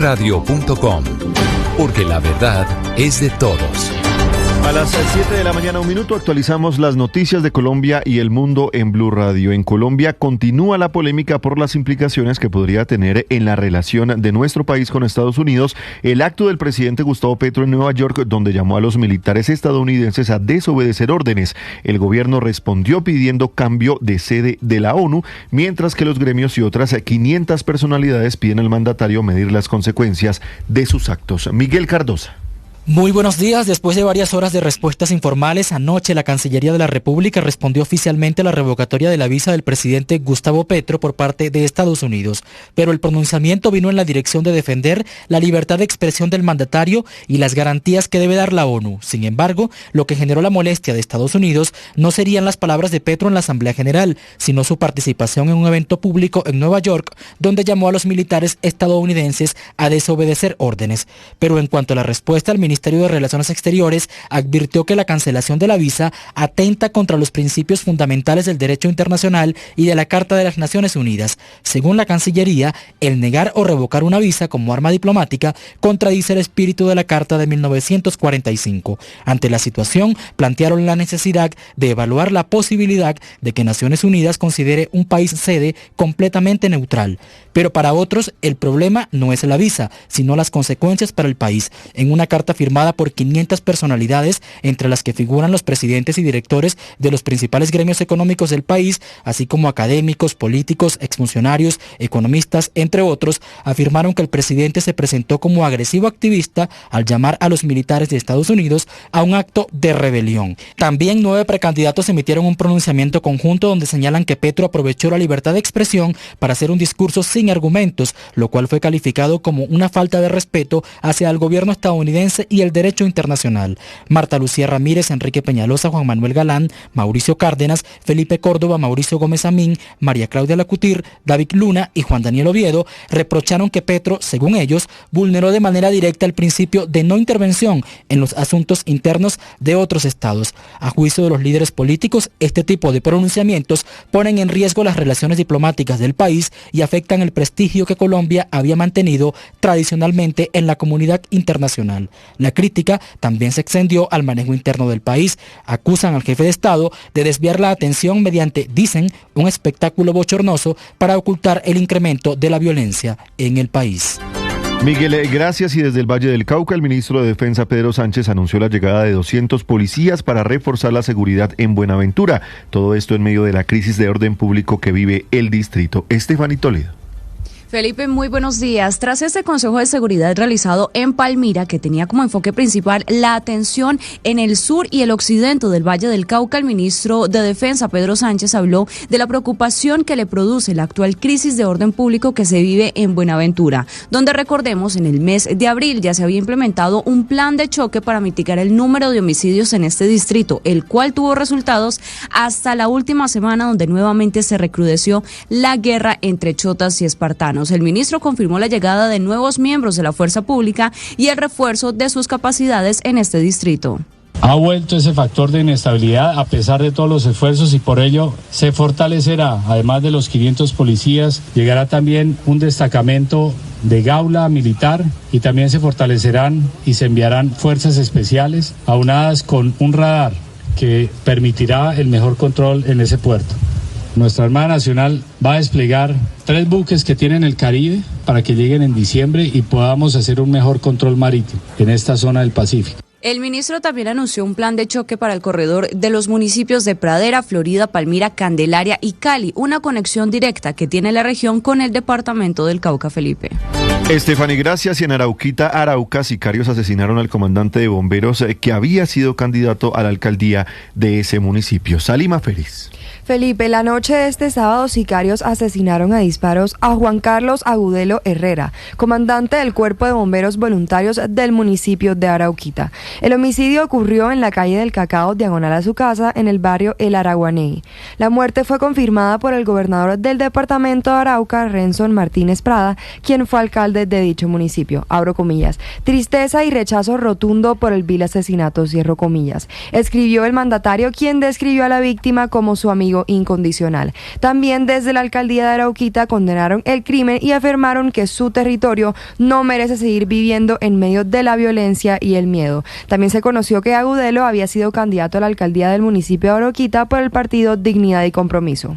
Radio.com, porque la verdad es de todos. A las 7 de la mañana, 1 minuto, actualizamos las noticias de Colombia y el mundo en Blue Radio. En Colombia continúa la polémica por las implicaciones que podría tener en la relación de nuestro país con Estados Unidos el acto del presidente Gustavo Petro en Nueva York, donde llamó a los militares estadounidenses a desobedecer órdenes. El gobierno respondió pidiendo cambio de sede de la ONU, mientras que los gremios y otras 500 personalidades piden al mandatario medir las consecuencias de sus actos. Miguel Cardosa. Muy buenos días. Después de varias horas de respuestas informales, anoche la Cancillería de la República respondió oficialmente a la revocatoria de la visa del presidente Gustavo Petro por parte de Estados Unidos. Pero el pronunciamiento vino en la dirección de defender la libertad de expresión del mandatario y las garantías que debe dar la ONU. Sin embargo, lo que generó la molestia de Estados Unidos no serían las palabras de Petro en la Asamblea General, sino su participación en un evento público en Nueva York, donde llamó a los militares estadounidenses a desobedecer órdenes. Pero en cuanto a la respuesta, el Ministerio de Relaciones Exteriores advirtió que la cancelación de la visa atenta contra los principios fundamentales del derecho internacional y de la Carta de las Naciones Unidas. Según la Cancillería, el negar o revocar una visa como arma diplomática contradice el espíritu de la Carta de 1945. Ante la situación, plantearon la necesidad de evaluar la posibilidad de que Naciones Unidas considere un país sede completamente neutral. Pero para otros, el problema no es la visa, sino las consecuencias para el país. En una carta firmada por 500 personalidades, entre las que figuran los presidentes y directores de los principales gremios económicos del país, así como académicos, políticos, exfuncionarios, economistas, entre otros, afirmaron que el presidente se presentó como agresivo activista al llamar a los militares de Estados Unidos a un acto de rebelión. También 9 precandidatos emitieron un pronunciamiento conjunto donde señalan que Petro aprovechó la libertad de expresión para hacer un discurso sin argumentos, lo cual fue calificado como una falta de respeto hacia el gobierno estadounidense y el derecho internacional. Marta Lucía Ramírez, Enrique Peñalosa, Juan Manuel Galán, Mauricio Cárdenas, Felipe Córdoba, Mauricio Gómez Amín, María Claudia Lacutir, David Luna y Juan Daniel Oviedo reprocharon que Petro, según ellos, vulneró de manera directa el principio de no intervención en los asuntos internos de otros estados. A juicio de los líderes políticos, este tipo de pronunciamientos ponen en riesgo las relaciones diplomáticas del país y afectan el prestigio que Colombia había mantenido tradicionalmente en la comunidad internacional. La crítica también se extendió al manejo interno del país. Acusan al jefe de Estado de desviar la atención mediante, dicen, un espectáculo bochornoso para ocultar el incremento de la violencia en el país. Miguel, gracias. Y desde el Valle del Cauca, el ministro de Defensa, Pedro Sánchez, anunció la llegada de 200 policías para reforzar la seguridad en Buenaventura. Todo esto en medio de la crisis de orden público que vive el distrito. Estefanía Toledo. Felipe, muy buenos días. Tras este Consejo de Seguridad realizado en Palmira, que tenía como enfoque principal la atención en el sur y el occidente del Valle del Cauca, el ministro de Defensa, Pedro Sánchez, habló de la preocupación que le produce la actual crisis de orden público que se vive en Buenaventura, donde, recordemos, en el mes de abril ya se había implementado un plan de choque para mitigar el número de homicidios en este distrito, el cual tuvo resultados hasta la última semana, donde nuevamente se recrudeció la guerra entre chotas y espartanos. El ministro confirmó la llegada de nuevos miembros de la fuerza pública y el refuerzo de sus capacidades en este distrito. Ha vuelto ese factor de inestabilidad a pesar de todos los esfuerzos y por ello se fortalecerá, además de los 500 policías, llegará también un destacamento de gaula militar y también se fortalecerán y se enviarán fuerzas especiales aunadas con un radar que permitirá el mejor control en ese puerto. Nuestra Armada Nacional va a desplegar 3 buques que tienen el Caribe para que lleguen en diciembre y podamos hacer un mejor control marítimo en esta zona del Pacífico. El ministro también anunció un plan de choque para el corredor de los municipios de Pradera, Florida, Palmira, Candelaria y Cali, una conexión directa que tiene la región con el departamento del Cauca, Felipe. Estefanía, gracias. Y en Arauca, sicarios asesinaron al comandante de bomberos que había sido candidato a la alcaldía de ese municipio. Salima Feliz. Felipe, la noche de este sábado, sicarios asesinaron a disparos a Juan Carlos Agudelo Herrera, comandante del Cuerpo de Bomberos Voluntarios del municipio de Arauquita. El homicidio ocurrió en la calle del Cacao, diagonal a su casa, en el barrio El Araguaney. La muerte fue confirmada por el gobernador del departamento de Arauca, Renson Martínez Prada, quien fue alcalde de dicho municipio. Abro comillas. Tristeza y rechazo rotundo por el vil asesinato, cierro comillas. Escribió el mandatario, quien describió a la víctima como su amigo preventivo incondicional. También desde la alcaldía de Arauquita condenaron el crimen y afirmaron que su territorio no merece seguir viviendo en medio de la violencia y el miedo. También se conoció que Agudelo había sido candidato a la alcaldía del municipio de Arauquita por el partido Dignidad y Compromiso.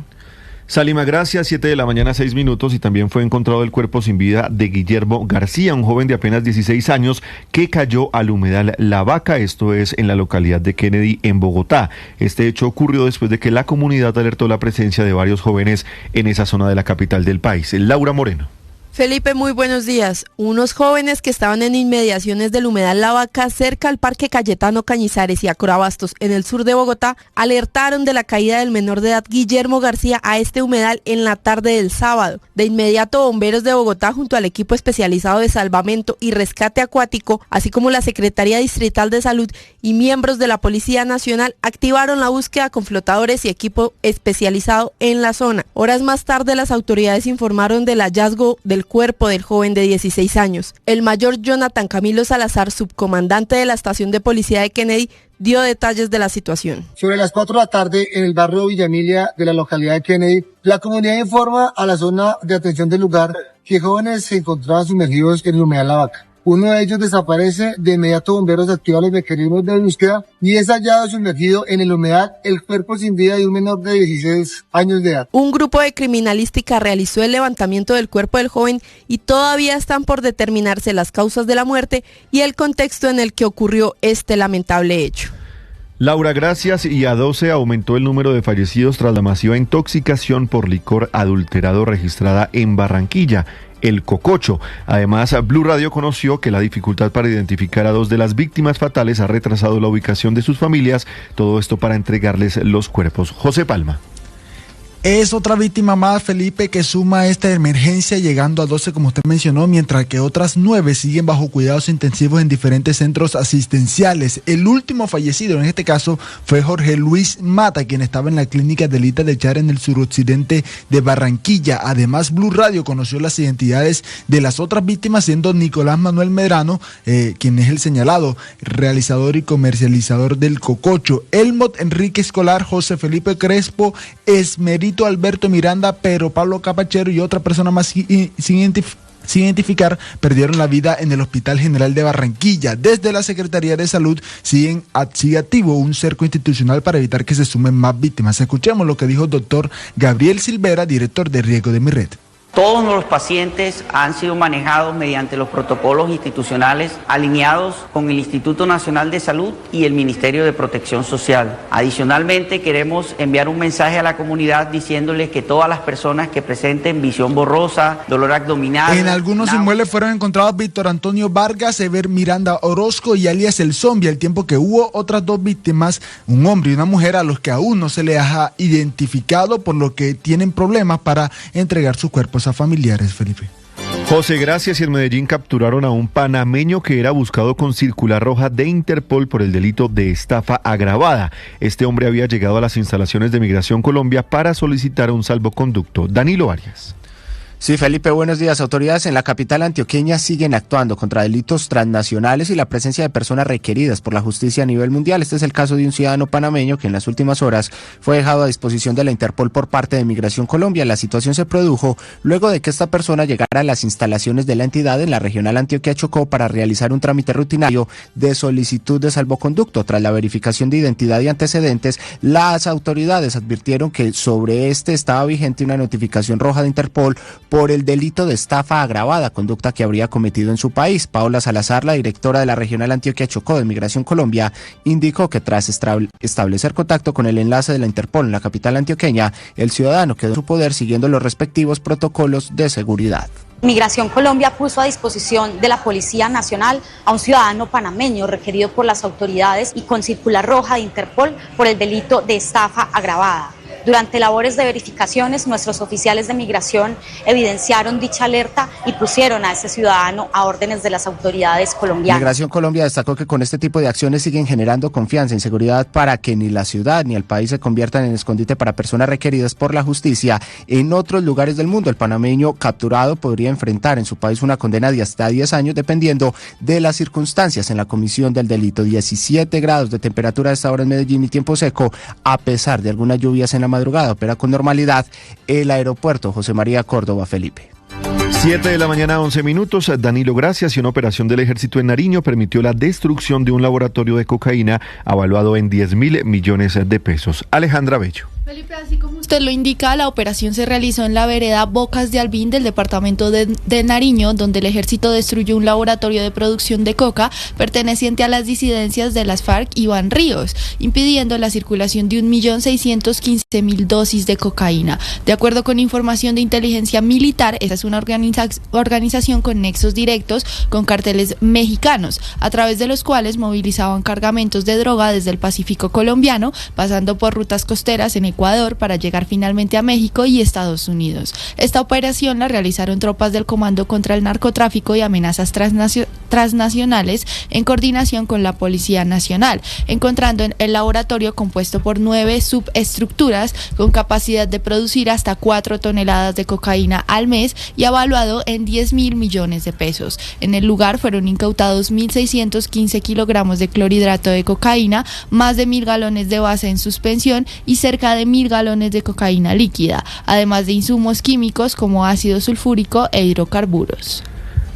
Salima, gracias. 7 de la mañana, 6 minutos, y también fue encontrado el cuerpo sin vida de Guillermo García, un joven de apenas 16 años que cayó al humedal La Vaca, esto es en la localidad de Kennedy, en Bogotá. Este hecho ocurrió después de que la comunidad alertó la presencia de varios jóvenes en esa zona de la capital del país. Laura Moreno. Felipe, muy buenos días. Unos jóvenes que estaban en inmediaciones del humedal La Vaca, cerca al Parque Cayetano Cañizares y a Corabastos, en el sur de Bogotá, alertaron de la caída del menor de edad Guillermo García a este humedal en la tarde del sábado. De inmediato, bomberos de Bogotá, junto al equipo especializado de salvamento y rescate acuático, así como la Secretaría Distrital de Salud y miembros de la Policía Nacional, activaron la búsqueda con flotadores y equipo especializado en la zona. Horas más tarde, las autoridades informaron del hallazgo del cuerpo del joven de 16 años. El mayor Jonathan Camilo Salazar, subcomandante de la estación de policía de Kennedy, dio detalles de la situación. Sobre las 4 de la tarde, en el barrio Villa Emilia de la localidad de Kennedy, la comunidad informa a la zona de atención del lugar que jóvenes se encontraban sumergidos en el humedal La Vaca. Uno de ellos desaparece, de inmediato bomberos activan los mecanismos de búsqueda y es hallado sumergido en el humedal el cuerpo sin vida de un menor de 16 años de edad. Un grupo de criminalística realizó el levantamiento del cuerpo del joven y todavía están por determinarse las causas de la muerte y el contexto en el que ocurrió este lamentable hecho. Laura, gracias. Y a 12 aumentó el número de fallecidos tras la masiva intoxicación por licor adulterado registrada en Barranquilla, el cococho. Además, Blue Radio conoció que la dificultad para identificar a 2 de las víctimas fatales ha retrasado la ubicación de sus familias, todo esto para entregarles los cuerpos. José Palma. Es otra víctima más, Felipe, que suma esta emergencia, llegando a 12, como usted mencionó, mientras que otras 9 siguen bajo cuidados intensivos en diferentes centros asistenciales. El último fallecido en este caso fue Jorge Luis Mata, quien estaba en la clínica de Lita de Char en el suroccidente de Barranquilla. Además, Blue Radio conoció las identidades de las otras víctimas, siendo Nicolás Manuel Medrano, quien es el señalado, realizador y comercializador del cococho, Elmot Enrique Escolar, José Felipe Crespo, Esmerito Alberto Miranda, Pedro Pablo Capachero y otra persona más sin identificar perdieron la vida en el Hospital General de Barranquilla. Desde la Secretaría de Salud sigue activo un cerco institucional para evitar que se sumen más víctimas. Escuchemos lo que dijo el doctor Gabriel Silvera, director de Riesgo de MIRRED. Todos los pacientes han sido manejados mediante los protocolos institucionales alineados con el Instituto Nacional de Salud y el Ministerio de Protección Social. Adicionalmente, queremos enviar un mensaje a la comunidad diciéndoles que todas las personas que presenten visión borrosa, dolor abdominal... En algunos inmuebles fueron encontrados Víctor Antonio Vargas, Ever Miranda Orozco y alias El Zombie, al tiempo que hubo otras 2 víctimas, un hombre y una mujer, a los que aún no se les ha identificado, por lo que tienen problemas para entregar sus cuerpos a familiares, Felipe. José, gracias. Y en Medellín capturaron a un panameño que era buscado con circular roja de Interpol por el delito de estafa agravada. Este hombre había llegado a las instalaciones de Migración Colombia para solicitar un salvoconducto. Danilo Arias. Sí, Felipe, buenos días. Autoridades en la capital antioqueña siguen actuando contra delitos transnacionales y la presencia de personas requeridas por la justicia a nivel mundial. Este es el caso de un ciudadano panameño que en las últimas horas fue dejado a disposición de la Interpol por parte de Migración Colombia. La situación se produjo luego de que esta persona llegara a las instalaciones de la entidad en la regional Antioquia Chocó para realizar un trámite rutinario de solicitud de salvoconducto. Tras la verificación de identidad y antecedentes, las autoridades advirtieron que sobre este estaba vigente una notificación roja de Interpol por el delito de estafa agravada, conducta que habría cometido en su país. Paola Salazar, la directora de la regional Antioquia Chocó de Migración Colombia, indicó que tras establecer contacto con el enlace de la Interpol en la capital antioqueña, el ciudadano quedó en su poder siguiendo los respectivos protocolos de seguridad. Migración Colombia puso a disposición de la Policía Nacional a un ciudadano panameño requerido por las autoridades y con circular roja de Interpol por el delito de estafa agravada. Durante labores de verificaciones, nuestros oficiales de migración evidenciaron dicha alerta y pusieron a ese ciudadano a órdenes de las autoridades colombianas. Migración Colombia destacó que con este tipo de acciones siguen generando confianza y seguridad para que ni la ciudad ni el país se conviertan en escondite para personas requeridas por la justicia en otros lugares del mundo. El panameño capturado podría enfrentar en su país una condena de hasta 10 años dependiendo de las circunstancias en la comisión del delito. 17 grados de temperatura a esta hora en Medellín y tiempo seco, a pesar de algunas lluvias en la madrugada opera con normalidad el aeropuerto José María Córdoba, Felipe. 7 de la mañana, 11 minutos. Danilo Gracias y una operación del Ejército en Nariño permitió la destrucción de un laboratorio de cocaína avaluado en 10.000 millones de pesos. Alejandra Bello. Felipe, así como usted lo indica, la operación se realizó en la vereda Bocas de Albín del departamento de Nariño, donde el ejército destruyó un laboratorio de producción de coca perteneciente a las disidencias de las FARC Iván Ríos, impidiendo la circulación de 1.615.000 dosis de cocaína. De acuerdo con información de inteligencia militar, esta es una organización con nexos directos con carteles mexicanos, a través de los cuales movilizaban cargamentos de droga desde el Pacífico colombiano, pasando por rutas costeras en Ecuador para llegar finalmente a México y Estados Unidos. Esta operación la realizaron tropas del Comando contra el Narcotráfico y Amenazas Transnacionales en coordinación con la Policía Nacional, encontrando en el laboratorio compuesto por 9 subestructuras con capacidad de producir hasta 4 toneladas de cocaína al mes y evaluado en 10.000 millones de pesos. En el lugar fueron incautados 1.615 kilogramos de clorhidrato de cocaína, más de 1.000 galones de base en suspensión y cerca de 1.000 galones de cocaína líquida, además de insumos químicos como ácido sulfúrico e hidrocarburos.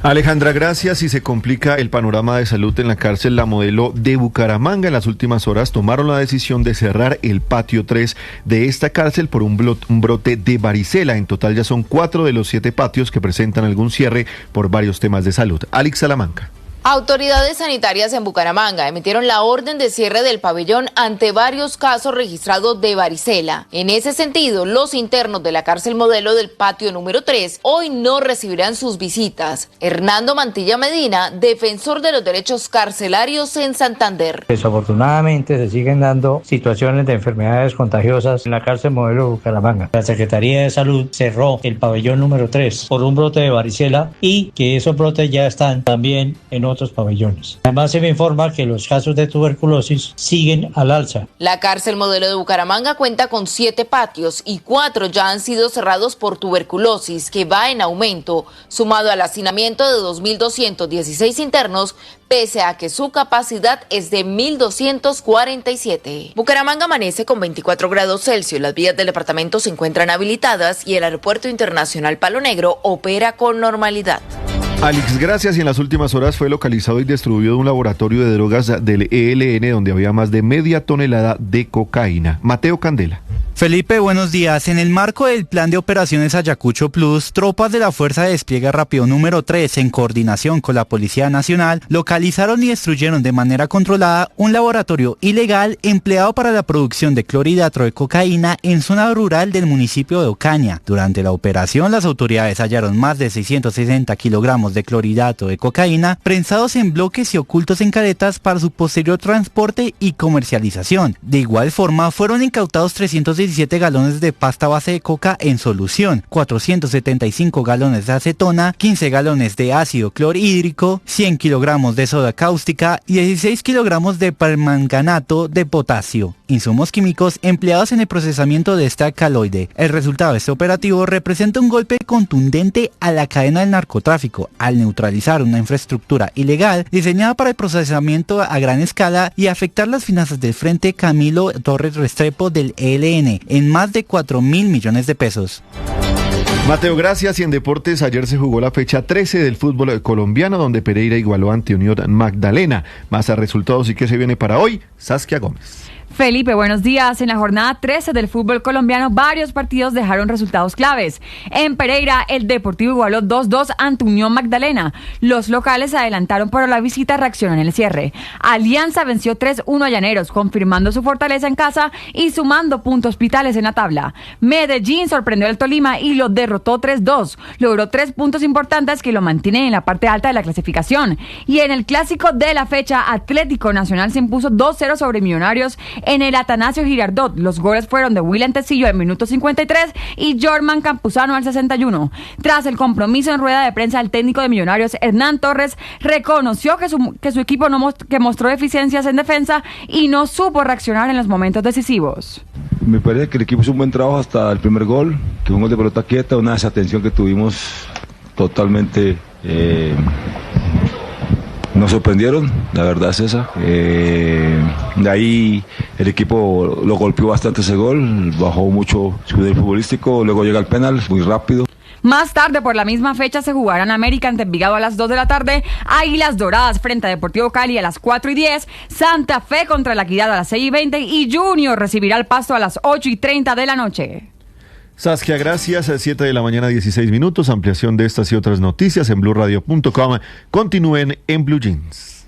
Alejandra, gracias. Y se complica el panorama de salud en la cárcel La Modelo de Bucaramanga. En las últimas horas tomaron la decisión de cerrar el patio 3 de esta cárcel por un brote de varicela. En total ya son 4 de los 7 patios que presentan algún cierre por varios temas de salud. Alex Salamanca. Autoridades sanitarias en Bucaramanga emitieron la orden de cierre del pabellón ante varios casos registrados de varicela. En ese sentido, los internos de la cárcel Modelo del patio número 3 hoy no recibirán sus visitas. Hernando Mantilla Medina, defensor de los derechos carcelarios en Santander. Desafortunadamente se siguen dando situaciones de enfermedades contagiosas en la cárcel Modelo de Bucaramanga. La Secretaría de Salud cerró el pabellón número 3 por un brote de varicela y que esos brotes ya están también en otros pabellones. Además se me informa que los casos de tuberculosis siguen al alza. La cárcel Modelo de Bucaramanga cuenta con 7 patios y 4 ya han sido cerrados por tuberculosis, que va en aumento, sumado al hacinamiento de 2.216 internos, pese a que su capacidad es de 1.247. Bucaramanga amanece con 24 grados Celsius, las vías del departamento se encuentran habilitadas y el aeropuerto internacional Palo Negro opera con normalidad. Alex, gracias. Y en las últimas horas fue localizado y destruido un laboratorio de drogas del ELN donde había más de media tonelada de cocaína. Mateo Candela. Felipe, buenos días. En el marco del plan de operaciones Ayacucho Plus, tropas de la Fuerza de Despliegue Rápido número 3, en coordinación con la Policía Nacional, localizaron y destruyeron de manera controlada un laboratorio ilegal empleado para la producción de clorhidrato de cocaína en zona rural del municipio de Ocaña. Durante la operación, las autoridades hallaron más de 660 kilogramos de clorhidrato de cocaína prensados en bloques y ocultos en caretas para su posterior transporte y comercialización. De igual forma, fueron incautados 317 galones de pasta base de coca en solución, 475 galones de acetona, 15 galones de ácido clorhídrico, 100 kilogramos de soda cáustica y 16 kilogramos de permanganato de potasio, insumos químicos empleados en el procesamiento de este alcaloide. El resultado de este operativo representa un golpe contundente a la cadena del narcotráfico, al neutralizar una infraestructura ilegal diseñada para el procesamiento a gran escala y afectar las finanzas del Frente Camilo Torres Restrepo del ELN en más de 4.000 millones de pesos. Mateo, gracias. Y en deportes, ayer se jugó la fecha 13 del fútbol colombiano, donde Pereira igualó ante Unión Magdalena. Más a resultados y qué se viene para hoy, Saskia Gómez. Felipe, buenos días. En la jornada 13 del fútbol colombiano, varios partidos dejaron resultados claves. En Pereira, el Deportivo igualó 2-2 ante Unión Magdalena. Los locales se adelantaron, pero la visita reaccionó en el cierre. Alianza venció 3-1 a Llaneros, confirmando su fortaleza en casa y sumando puntos vitales en la tabla. Medellín sorprendió al Tolima y lo derrotó 3-2. Logró 3 puntos importantes que lo mantienen en la parte alta de la clasificación. Y en el clásico de la fecha, Atlético Nacional se impuso 2-0 sobre Millonarios en el Atanasio Girardot. Los goles fueron de William Tecillo al minuto 53 y Jorman Campuzano al 61. Tras el compromiso en rueda de prensa, el técnico de Millonarios, Hernán Torres, reconoció que su equipo que mostró deficiencias en defensa y no supo reaccionar en los momentos decisivos. Me parece que el equipo hizo un buen trabajo hasta el primer gol, que fue un gol de pelota quieta, una desatención que tuvimos totalmente Nos sorprendieron, la verdad es esa. De ahí el equipo lo golpeó bastante ese gol, bajó mucho su nivel futbolístico, luego llega el penal muy rápido. Más tarde, por la misma fecha, se jugarán América ante Envigado a las 2 de la tarde, Águilas Doradas frente a Deportivo Cali a las 4:10, Santa Fe contra la Equidad a las 6:20 y Junior recibirá el Pasto a las 8:30 de la noche. Saskia, gracias. 7 de la mañana, 16 minutos. Ampliación de estas y otras noticias en blurradio.com. Continúen en Blue Jeans.